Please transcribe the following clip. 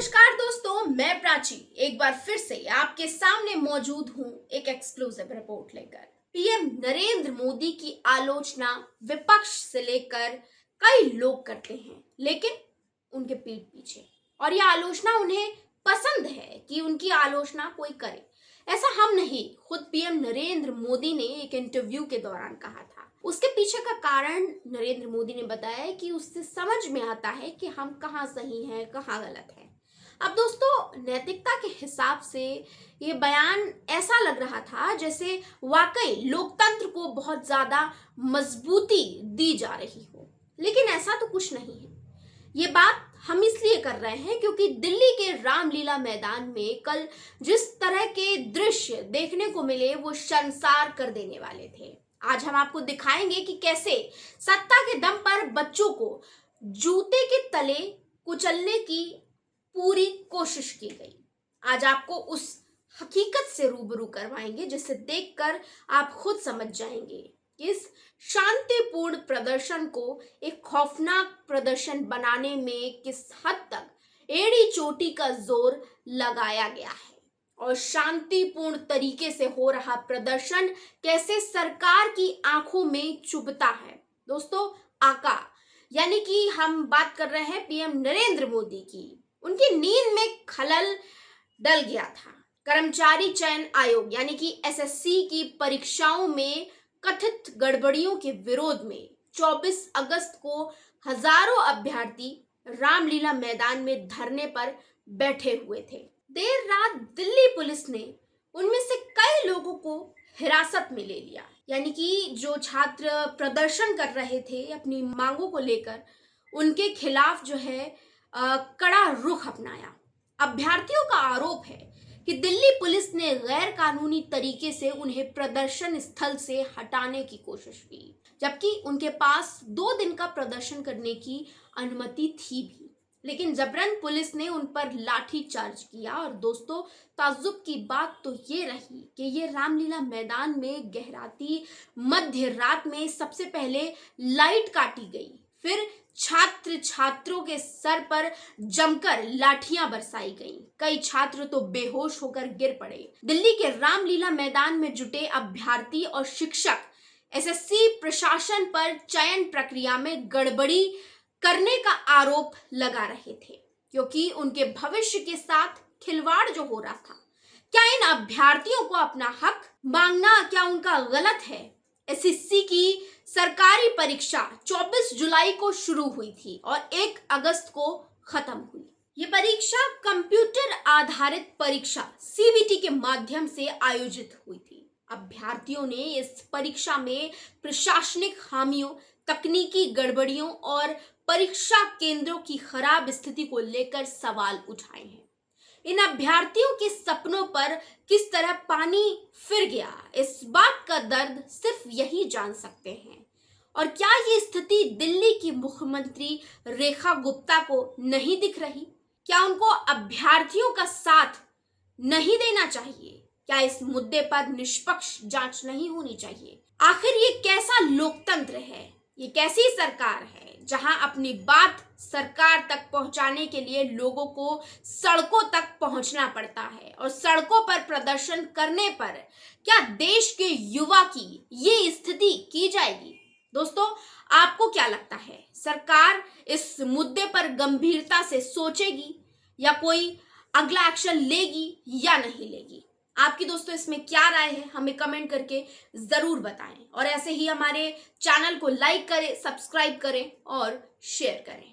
नमस्कार दोस्तों, मैं प्राची एक बार फिर से आपके सामने मौजूद हूं एक एक्सक्लूसिव रिपोर्ट लेकर। पीएम नरेंद्र मोदी की आलोचना विपक्ष से लेकर कई लोग करते हैं, लेकिन उनके पीठ पीछे, और यह आलोचना उन्हें पसंद है कि उनकी आलोचना कोई करे। ऐसा हम नहीं, खुद पीएम नरेंद्र मोदी ने एक इंटरव्यू के दौरान कहा था। उसके पीछे का कारण नरेंद्र मोदी ने बताया कि उससे समझ में आता है कि हम कहाँ सही हैं, कहाँ गलत हैं। अब दोस्तों, नैतिकता के हिसाब से ये बयान ऐसा लग रहा था जैसे वाकई लोकतंत्र को बहुत ज्यादा मजबूती दी जा रही हो, लेकिन ऐसा तो कुछ नहीं है। ये बात हम इसलिए कर रहे हैं क्योंकि दिल्ली के रामलीला मैदान में कल जिस तरह के दृश्य देखने को मिले वो शर्मसार कर देने वाले थे। आज हम आपको दिखाएंगे कि कैसे सत्ता के दम पर बच्चों को जूते के तले कुचलने की पूरी कोशिश की गई। आज आपको उस हकीकत से रूबरू करवाएंगे जिसे देखकर आप खुद समझ जाएंगे कि इस शांतिपूर्ण प्रदर्शन को एक खौफनाक प्रदर्शन बनाने में किस हद तक एड़ी चोटी का जोर लगाया गया है, और शांतिपूर्ण तरीके से हो रहा प्रदर्शन कैसे सरकार की आंखों में चुभता है। दोस्तों, आका यानी कि हम बात कर रहे हैं पीएम नरेंद्र मोदी की, उनकी नींद में खलल डल गया था। कर्मचारी चयन आयोग यानी कि एसएससी की परीक्षाओं में कथित गड़बड़ियों के विरोध में 24 अगस्त को हजारों अभ्यर्थी रामलीला मैदान में धरने पर बैठे हुए थे। देर रात दिल्ली पुलिस ने उनमें से कई लोगों को हिरासत में ले लिया, यानी कि जो छात्र प्रदर्शन कर रहे थे अपनी मांगों को लेकर, उनके खिलाफ जो है कड़ा रुख अपनाया। अभ्यर्थियों का आरोप है कि दिल्ली पुलिस ने गैर कानूनी तरीके से उन्हें प्रदर्शन स्थल से हटाने की कोशिश की, जबकि उनके पास 2 दिन का प्रदर्शन करने की अनुमति थी भी, लेकिन जबरन पुलिस ने उन पर लाठी चार्ज किया। और दोस्तों, ताज्जुब की बात तो ये रही कि ये रामलीला मैदान में गहराती मध्य रात में सबसे पहले लाइट काटी गई, फिर छात्र छात्रों के सर पर जमकर लाठियां बरसाई गईं। कई छात्र तो बेहोश होकर गिर पड़े। दिल्ली के रामलीला मैदान में जुटे अभ्यर्थी और शिक्षक एसएससी प्रशासन पर चयन प्रक्रिया में गड़बड़ी करने का आरोप लगा रहे थे, क्योंकि उनके भविष्य के साथ खिलवाड़ जो हो रहा था। क्या इन अभ्यर्थियों को अपना हक मांगना क्या उनका गलत है? एसएससी की सरकारी परीक्षा 24 जुलाई को शुरू हुई थी और 1 अगस्त को खत्म हुई। ये परीक्षा कंप्यूटर आधारित परीक्षा सीबीटी के माध्यम से आयोजित हुई थी। अभ्यर्थियों ने इस परीक्षा में प्रशासनिक खामियों, तकनीकी गड़बड़ियों और परीक्षा केंद्रों की खराब स्थिति को लेकर सवाल उठाए हैं। इन अभ्यर्थियों के सपनों पर किस तरह पानी फिर गया, इस बात का दर्द सिर्फ यही जान सकते हैं। और क्या ये स्थिति दिल्ली की मुख्यमंत्री रेखा गुप्ता को नहीं दिख रही? क्या उनको अभ्यर्थियों का साथ नहीं देना चाहिए? क्या इस मुद्दे पर निष्पक्ष जांच नहीं होनी चाहिए? आखिर ये कैसा लोकतंत्र है? ये कैसी सरकार है जहां अपनी बात सरकार तक पहुंचाने के लिए लोगों को सड़कों तक पहुंचना पड़ता है, और सड़कों पर प्रदर्शन करने पर क्या देश के युवा की ये स्थिति की जाएगी? दोस्तों, आपको क्या लगता है, सरकार इस मुद्दे पर गंभीरता से सोचेगी या कोई अगला एक्शन लेगी या नहीं लेगी? आपकी दोस्तों इसमें क्या राय है, हमें कमेंट करके जरूर बताएं, और ऐसे ही हमारे चैनल को लाइक करें, सब्सक्राइब करें और शेयर करें।